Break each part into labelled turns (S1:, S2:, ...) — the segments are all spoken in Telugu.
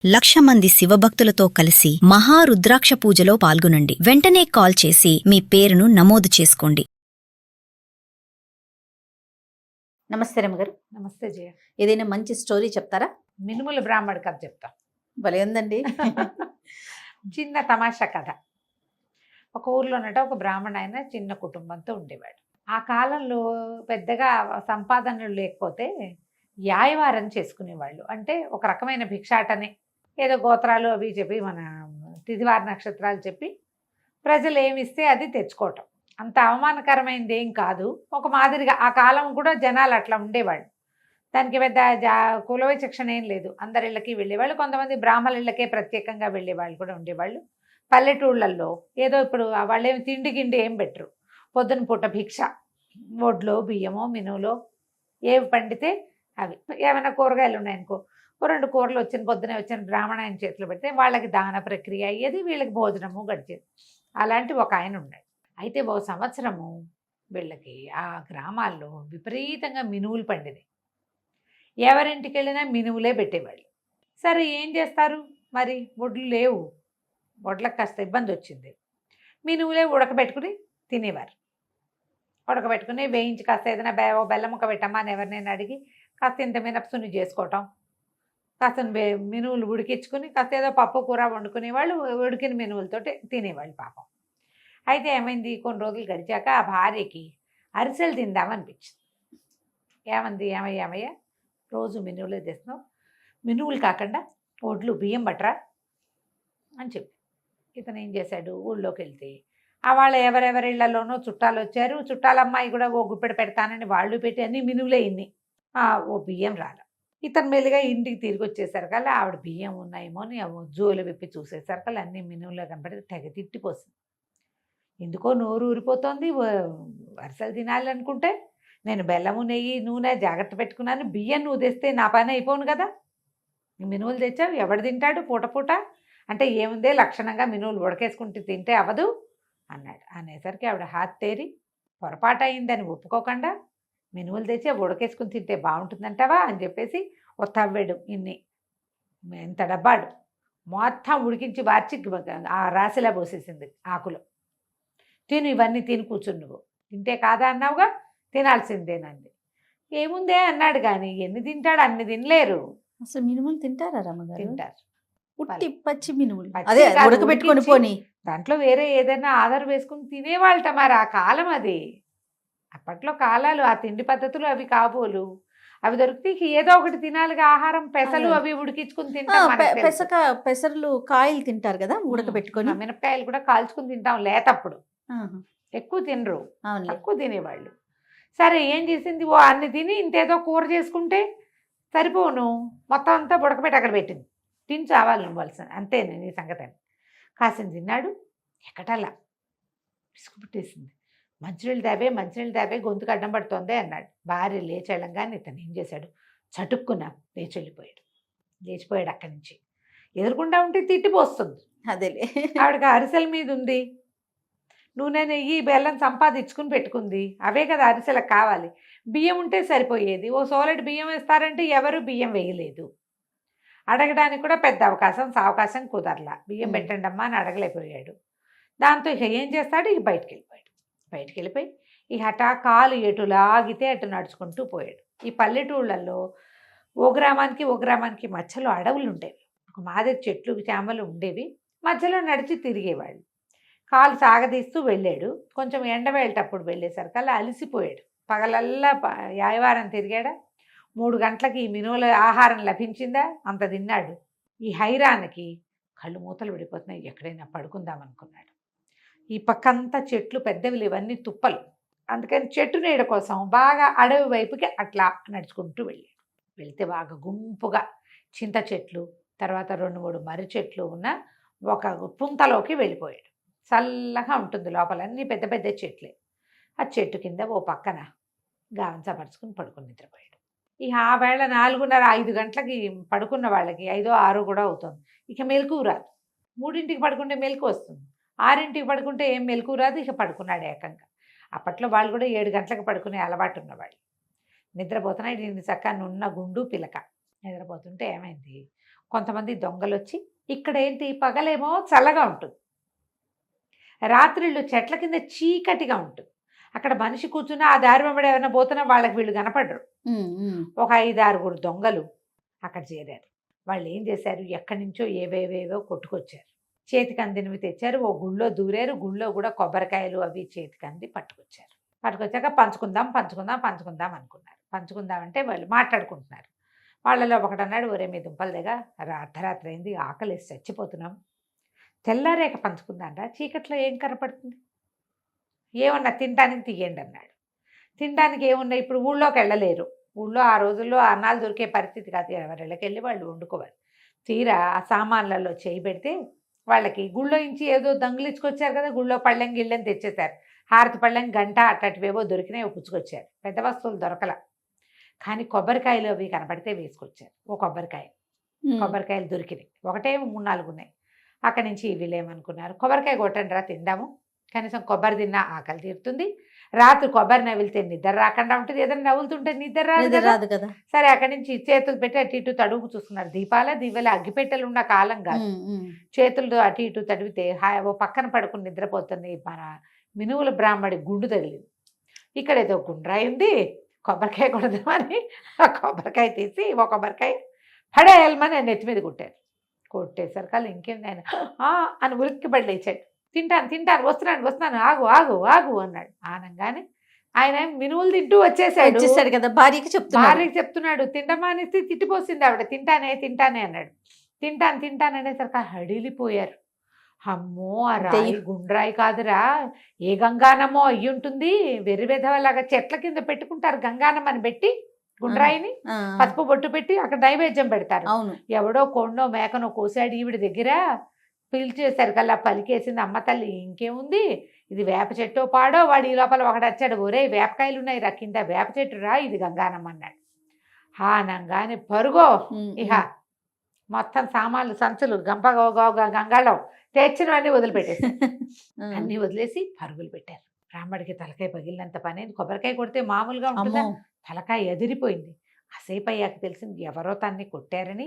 S1: 1,00,000 మంది శివభక్తులతో కలిసి మహారుద్రాక్ష పూజలో పాల్గొనండి. వెంటనే కాల్ చేసి మీ పేరును నమోదు చేసుకోండి.
S2: నమస్తే రమ్మగారు.
S3: నమస్తే జయ.
S2: ఏదైనా మంచి స్టోరీ చెప్తారా?
S3: మినుముల బ్రాహ్మడి కథ చెప్తా.
S2: భలే ఉందండి.
S3: చిన్న తమాషా కథ. ఒక ఊర్లోనట ఒక బ్రాహ్మణ ఆయన చిన్న కుటుంబంతో ఉండేవాడు. ఆ కాలంలో పెద్దగా సంపాదనలు లేకపోతే యాయవారం చేసుకునేవాళ్ళు. అంటే ఒక రకమైన భిక్షాటనే, ఏదో గోత్రాలు అవి చెప్పి మన తిథివార నక్షత్రాలు చెప్పి ప్రజలు ఏమిస్తే అది తెచ్చుకోవటం. అంత అవమానకరమైనది ఏం కాదు. ఒక మాదిరిగా ఆ కాలం కూడా జనాలు అట్లా ఉండేవాళ్ళు. దానికి పెద్ద కుల విచక్షణ ఏం లేదు. అందరి ఇళ్ళకి వెళ్ళేవాళ్ళు. కొంతమంది బ్రాహ్మణ ఇళ్ళకే ప్రత్యేకంగా వెళ్ళేవాళ్ళు కూడా ఉండేవాళ్ళు. పల్లెటూళ్ళల్లో ఏదో ఇప్పుడు వాళ్ళేమి తిండి గిండి ఏం పెట్టరు. పొద్దున పూట భిక్ష, వడ్లో బియ్యమో మినువులో ఏవి పండితే అవి. ఏమైనా కూరగాయలు ఉన్నాయనుకో, 2 కూరలు పొద్దునే వచ్చిన బ్రాహ్మణ ఆయన చేతిలో పెడితే వాళ్ళకి దాన ప్రక్రియ అయ్యేది, వీళ్ళకి భోజనము గడిచేది. అలాంటి ఒక ఆయన ఉన్నాడు. అయితే ఓ సంవత్సరము వీళ్ళకి ఆ గ్రామాల్లో విపరీతంగా మినువులు పండినాయి. ఎవరింటికి వెళ్ళినా మినువులే పెట్టేవాళ్ళు. సరే ఏం చేస్తారు మరి, వడ్లు లేవు, వడ్లకు కాస్త ఇబ్బంది వచ్చింది. మినువులే ఉడకబెట్టుకుని తినేవారు. ఉడకబెట్టుకుని వేయించి కాస్త ఏదైనా బెల్లం ముక్క పెట్టమ్మా అని ఎవరినైనా అడిగి కాస్త ఇంత మినపసుని చేసుకోవటం, కాస్త మినువులు ఉడికించుకుని కాస్త ఏదో పప్పు కూర వండుకునేవాళ్ళు. ఉడికిన మినువులతోటి తినేవాళ్ళు పాపం. అయితే ఏమైంది, కొన్ని రోజులు గడిచాక ఆ భార్యకి అరిసెలు తిందామనిపించింది. ఏమంది, ఏమయ్య రోజు మినువులే తెస్తున్నావు, మినువులు కాకుండా వడ్లు బియ్యం బట్టరా అని చెప్పి ఇతను ఏం చేశాడు, ఊళ్ళోకి వెళ్తే ఆ వాళ్ళ ఎవరెవరిళ్లలోనో చుట్టాలు వచ్చారు. చుట్టాల అమ్మాయి కూడా ఓ గుప్పెడు పెడతానని వాళ్ళు పెట్టి అన్ని మినువులే ఇన్ని, ఓ బియ్యం రాల. ఇతను మెల్లిగా ఇంటికి తిరిగి వచ్చేసరికల్లా ఆవిడ బియ్యం ఉన్నాయేమో అని జోలు విప్పి చూసేసరికల్లా అన్ని మినువులో కనపడి తెగ తిట్టిపోతుంది. ఎందుకో నోరు ఊరిపోతుంది. వరుసలు తినాలనుకుంటే నేను బెల్లము నెయ్యి నూనె జాగ్రత్త పెట్టుకున్నాను, బియ్యం నువ్వు తెస్తే నా పని అయిపోను కదా, మినువులు తెచ్చావు ఎవడు తింటాడు పూట పూట అంటే ఏముందే, లక్షణంగా మినువులు ఉడకేసుకుంటూ తింటే అవ్వదు అన్నాడు. అనేసరికి ఆవిడ హాత్ తేరి పొరపాటు అయిందని ఒప్పుకోకుండా మినువులు తెచ్చి ఉడకేసుకుని తింటే బాగుంటుందంటావా అని చెప్పేసి ఓ తవ్వెడు ఇన్ని ఎంత డబ్బాడు మొత్తం ఉడికించి వార్చి ఆ రాశిలా పోసేసింది ఆకులు. తిను, ఇవన్నీ తిని కూర్చుని, నువ్వు తింటే కాదా అన్నావుగా, తినాల్సిందేనండి. ఏముందే అన్నాడు. కానీ ఎన్ని తింటాడు, అన్ని తినలేరు.
S2: అసలు మినుములు తింటారా రమ్మగారు?
S3: తింటారు.
S2: ఉట్టి పచ్చి మినుములు,
S3: పచ్చి
S2: అదే
S3: కాదు,
S2: ఉడకబెట్టుకొని
S3: ఉడికించి
S2: పోని
S3: దాంట్లో వేరే ఏదైనా ఆధార్ వేసుకుని తినేవాళ్ళట. మరి ఆ కాలం అది, అప్పట్లో కాలాలు, ఆ తిండి పద్ధతులు అవి కాబోలు. అవి దొరికితే ఏదో ఒకటి తినాలిగా ఆహారం. పెసలు అవి ఉడికించుకుని తింటాం.
S2: పెసర్లు కాయలు తింటారు కదా ఉడకబెట్టుకొని.
S3: మినపకాయలు కూడా కాల్చుకుని తింటాం లేతప్పుడు. ఎక్కువ తినరు, తక్కువ తినేవాళ్ళు. సరే ఏం చేసింది, ఓ అన్ని తిని ఇంతేదో కూర చేసుకుంటే సరిపోను, మొత్తం అంతా ఉడకబెట్టి అక్కడ పెట్టింది. తిని చావాలి నువ్వాల్సిన అంతేనే నీ సంగతి అని. కాసింది తిన్నాడు, ఎక్కటల్లా విసుగు పుట్టేసింది. మంచినీళ్ళు తాపే గొంతుకు అడ్డం పడుతోందే అన్నాడు. భార్య లేచెళ్ళంగానే ఇతను ఏం చేశాడు, చటుక్కున లేచిపోయాడు అక్కడి నుంచి. ఎదురుకుండా ఉంటే తిట్టిపోస్తుంది.
S2: అదేలే,
S3: ఆవిడకి అరిసెల మీద ఉంది, నూనె నెయ్యి బెల్లం సంపాదించుకుని పెట్టుకుంది. అవే కదా అరిసెలకు కావాలి. బియ్యం ఉంటే సరిపోయేది. ఓ సోలెడ్ బియ్యం వేస్తారంటే ఎవరు బియ్యం వేయలేదు. అడగడానికి కూడా పెద్ద అవకాశం కుదరలా. బియ్యం పెట్టండి అమ్మా అని అడగలేకపోయాడు. దాంతో ఇక ఏం చేస్తాడు, ఇక బయటికి వెళ్ళిపోయి ఇక హఠా కాలు ఎటు లాగితే అటు నడుచుకుంటూ పోయాడు. ఈ పల్లెటూళ్ళల్లో ఓ గ్రామానికి మధ్యలో అడవులు ఉండేవి. ఒక మాదిరి చెట్లు చేమలు ఉండేవి. మధ్యలో నడిచి తిరిగేవాళ్ళు. కాలు సాగదీస్తూ వెళ్ళాడు. కొంచెం ఎండవేళ్ళేటప్పుడు వెళ్ళేసరికల్లా అలసిపోయాడు. పగలల్లా యాయవారం తిరిగాడా. 3 గంటలకి ఈ మినువుల ఆహారం లభించిందా, అంత తిన్నాడు. ఈ హైరానికి కళ్ళు మూతలు విడిపోతున్నాయి. ఎక్కడైనా పడుకుందామనుకున్నాడు. ఈ పక్కంతా చెట్లు పెద్దవి, ఇవన్నీ తుప్పలు. అందుకని చెట్టు నీడ కోసం బాగా అడవి వైపుకి అట్లా నడుచుకుంటూ వెళ్తే బాగా గుంపుగా చింత చెట్లు, తర్వాత 2-3 మర్రి చెట్లు ఉన్న ఒక పుంతలోకి వెళ్ళిపోయాడు. చల్లగా ఉంటుంది లోపల, అన్నీ పెద్ద పెద్ద చెట్లే. ఆ చెట్టు కింద ఓ పక్కన గావంచపరుచుకుని పడుకుని నిద్రపోయాడు. ఇక ఆ వేళ 4:30-5 గంటలకి పడుకున్న వాళ్ళకి 5-6 కూడా అవుతుంది. ఇక మెలకువ రాదు. 3ంటికి పడుకుంటే మెలకు వస్తుంది, 6ంటికి పడుకుంటే ఏం మెలకు రాదు. ఇక పడుకున్నాడు ఏకంగా. అప్పట్లో వాళ్ళు కూడా 7 గంటలకు పడుకునే అలవాటు ఉన్నవాళ్ళు. నిద్రపోతున్నాడు. దీన్ని చక్కగా నున్న గుండు పిలక నిద్రపోతుంటే ఏమైంది, కొంతమంది దొంగలు వచ్చి ఇక్కడ ఏంటి పగలేమో చల్లగా ఉంటుంది, రాత్రిళ్ళు చెట్ల కింద చీకటిగా ఉంటుంది. అక్కడ మనిషి కూర్చున్నా ఆ దారి వెంబడి ఏమైనా పోతున్నా వాళ్ళకి వీళ్ళు కనపడరు. ఒక 5-6 దొంగలు అక్కడ చేరారు. వాళ్ళు ఏం చేశారు, ఎక్కడి నుంచో ఏవేవేవో కొట్టుకొచ్చారు. చేతికి అందినవి తెచ్చారు. ఓ గుళ్ళో దూరారు. గుళ్ళో కూడా కొబ్బరికాయలు అవి చేతికి అంది పట్టుకొచ్చారు. పట్టుకొచ్చాక పంచుకుందాం అనుకున్నారు. పంచుకుందామంటే వాళ్ళు మాట్లాడుకుంటున్నారు. వాళ్ళలో ఒకటన్నాడు, ఒరే మీ దుంపల దగ్గర అర్ధరాత్రి అయింది, ఆకలేసి చచ్చిపోతున్నాం, తెల్లారేక పంచుకుందాంరా, చీకట్లో ఏం కనపడుతుంది, ఏమన్నా తినడానికి తీయండి అన్నాడు. తినడానికి ఏమున్నాయి, ఇప్పుడు ఊళ్ళోకి వెళ్ళలేరు. ఊళ్ళో ఆ రోజుల్లో అన్నాలు దొరికే పరిస్థితి కాదు, ఎవరిళ్ళకి వెళ్ళి వాళ్ళు వండుకోవాలి. తీరా ఆ సామాన్లలో చేయి పెడితే వాళ్ళకి గుళ్ళో నుంచి ఏదో దంగులిచ్చుకొచ్చారు కదా, గుళ్ళో పళ్ళెం గిళ్ళని తెచ్చేశారు. హారతి పళ్ళెం గంట అట్టటివేవో దొరికినాయి, పుచ్చుకొచ్చారు. పెద్ద వస్తువులు దొరకల, కానీ కొబ్బరికాయలు అవి కనపడితే వేసుకొచ్చారు. ఓ కొబ్బరికాయలు దొరికినాయి, ఒకటే 3-4 ఉన్నాయి. అక్కడి నుంచి వీళ్ళేమనుకున్నారు, కొబ్బరికాయ కొట్టండి రా తిందాము, కనీసం కొబ్బరి తిన్నా ఆకలి తీరుతుంది, రాత్రి కొబ్బరి నవ్విలితే నిద్ర రాకుండా ఉంటుంది, ఏదైనా నవ్వులుతుంటే నిద్ర రాదు కదా. సరే అక్కడి నుంచి చేతులు పెట్టి అటు ఇటు తడుగు చూస్తున్నారు. దివ్వెల అగ్గిపెట్టెలు ఉన్న కాలం కాదు. చేతులతో అటు ఇటు తడివితే ఓ పక్కన పడుకుని నిద్రపోతుంది మన మినువుల బ్రాహ్మడి గుండు తగిలింది. ఇక్కడ ఏదో గుండ్రాయి ఉంది, కొబ్బరికాయ కొడదామని ఆ కొబ్బరికాయ తీసి ఓ కొబ్బరికాయ పడేయాలమని నెత్తి మీద కొట్టేసరికి వాళ్ళు ఇంకేంది ఆయన అని ఉలిక్కిపడి లేచాడు. తింటాను వస్తున్నాను ఆగు అన్నాడు. ఆనంగానే ఆయన మినువులు తింటూ వచ్చేసాడు
S2: కదా. భార్యకి
S3: చెప్తున్నాడు. తింటమానేసి తిట్టిపోసింది ఆవిడ. తింటానే అన్నాడు. తింటాను అనేసరికి హడిలిపోయారు. అమ్మో ఆ రాయి గుండ్రాయి కాదురా, ఏ గంగానమో అయ్యి ఉంటుంది, వెర్రివెధవలాగా చెట్ల కింద పెట్టుకుంటారు గంగానమ్మని పెట్టి, గుండ్రాయిని పసుపు బొట్టు పెట్టి అక్కడ నైవేద్యం పెడతారు. ఎవడో కొండో మేకనో కోసాడు ఈవిడ దగ్గర, పిలిచేసరికి అలా పలికేసింది అమ్మ తల్లి, ఇంకేముంది ఇది వేప చెట్టో పాడో. వాడు ఈ లోపల ఒకడు వచ్చాడు, ఒరే వేపకాయలు ఉన్నాయి రా కింద, వేప చెట్టు రా, ఇది గంగానమ్మ అన్నాడు. హానంగానే పరుగో ఇహ మొత్తం సామాన్లు సంచులు గంగాళం తెచ్చినవన్నీ వదిలిపెట్టేసి అన్నీ వదిలేసి పరుగులు పెట్టారు. బ్రాహ్మడికి తలకాయ పగిలినంత పని. కొబ్బరికాయ కొడితే మామూలుగా ఉంటుందా, తలకాయ ఎదిరిపోయింది. కాసేపు అయ్యాక తెలిసింది ఎవరో తన్ని కొట్టారని.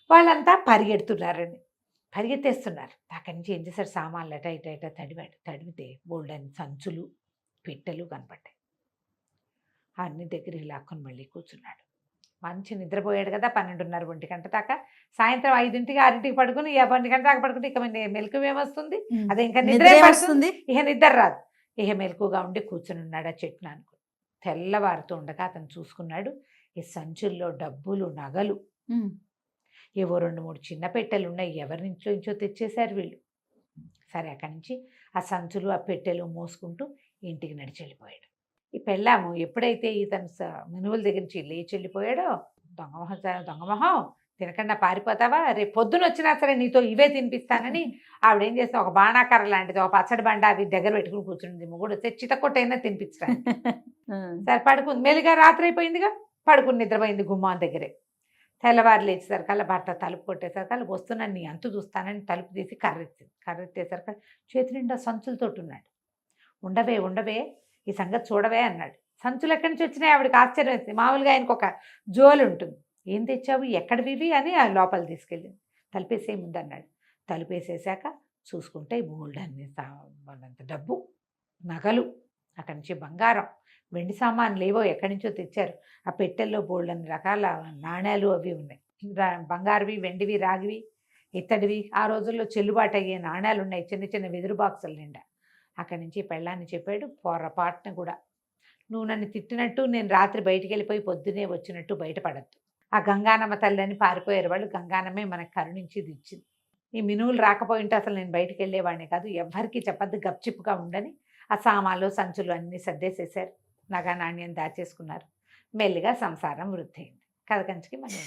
S3: వాళ్ళంతా పరిగెత్తేస్తున్నారు. అక్కడి నుంచి ఏం చేశారు, సామాన్లు అట ఇట తడివితే బోల్డని సంచులు పిట్టలు కనపడ్డాయి. అన్ని దగ్గరికి లాక్కొని మళ్ళీ కూర్చున్నాడు. మంచి నిద్రపోయాడు కదా, 12:30 1 గంట దాకా. సాయంత్రం 5ంటికి 6ంటికి పడుకుని 1 గంట దాకా పడుకుంటే ఇక మెలకు ఏమొస్తుంది, అదే ఇంకా నిద్ర వస్తుంది, ఇక నిద్ర రాదు. ఇక మెలకుగా ఉండి కూర్చుని ఉన్నాడు ఆ చెట్టును అనుకుని. తెల్లవారుతూ ఉండగా అతను చూసుకున్నాడు, ఈ సంచుల్లో డబ్బులు నగలు ఏవో 2-3 చిన్న పెట్టెలు ఉన్నాయి, ఎవరి నుంచో తెచ్చేశారు వీళ్ళు. సరే అక్కడి నుంచి ఆ సంచులు ఆ పెట్టెలు మోసుకుంటూ ఇంటికి నడిచి వెళ్ళిపోయాడు. ఈ పెళ్ళాము ఎప్పుడైతే ఇతను మినువుల దగ్గర నుంచి లేచి వెళ్ళిపోయాడో, దొంగమొహం తినకుండా పారిపోతావా, రేపు పొద్దున వచ్చినా సరే నీతో ఇవే తినిపిస్తానని ఆవిడేం చేస్తా, ఒక బాణాకర్ర లాంటిది ఒక పచ్చడి బండ అవి దగ్గర పెట్టుకుని కూర్చుంది. మొగుడు వస్తే చితకొట్టైనా తినిపించడానికి. సరే పడుకుంది, మెల్లిగా రాత్రి అయిపోయిందిగా, పడుకుని నిద్రపోయింది గుమ్మాన్ దగ్గరే. తెల్లవారు లేచేసరికల్లా భర్త తలుపు కొట్టేసరికల్లా వస్తున్నాను నీ అంతు చూస్తానని తలుపు తీసి కర్రెత్తేసరికి చేతి నిండా సంచులతోటి ఉన్నాడు. ఉండవే ఈ సంగతి చూడవే అన్నాడు. సంచులు ఎక్కడి నుంచి వచ్చినాయి ఆవిడకి ఆశ్చర్యం వేసింది. మామూలుగా ఆయనకు ఒక జోలు ఉంటుంది, ఏం తెచ్చావు ఎక్కడివి అని ఆ లోపల తీసుకెళ్ళింది. తలుపేసే ముందన్నాడు. తలుపేసేసాక చూసుకుంటే బోల్డన్ని అంత డబ్బు నగలు, అక్కడి నుంచి బంగారం వెండి సామాన్లు ఏవో ఎక్కడి నుంచో తెచ్చారు. ఆ పెట్టెల్లో బోల్డన్ని రకాల నాణ్యాలు అవి ఉన్నాయి, బంగారువి వెండివి రాగివి ఇత్తడివి. ఆ రోజుల్లో చెల్లుబాటు అయ్యే నాణ్యాలు ఉన్నాయి, చిన్న చిన్న వెదురు బాక్సుల నిండా. అక్కడి నుంచి పెళ్ళాన్ని చెప్పాడు, పొరపాటున కూడా నువ్వు నన్ను తిట్టినట్టు నేను రాత్రి బయటికి వెళ్ళిపోయి పొద్దునే వచ్చినట్టు బయటపడద్దు. ఆ గంగానమ్మ తల్లిని పారిపోయారు వాళ్ళు, గంగానమ్మే మనకు కరుణించి ఇచ్చింది. ఈ మినువులు రాకపోయింటే అసలు నేను బయటికి వెళ్ళేవాడిని కాదు, ఎవ్వరికీ చెప్పద్దు, గప్చిప్పుగా ఉండని. ఆ సామాన్లు సంచులు అన్నీ సర్దేసేసారు, నగా నాణ్యం దాచేసుకున్నారు. మెల్లిగా సంసారం వృద్ధి అయింది. కథ కంచికి మనం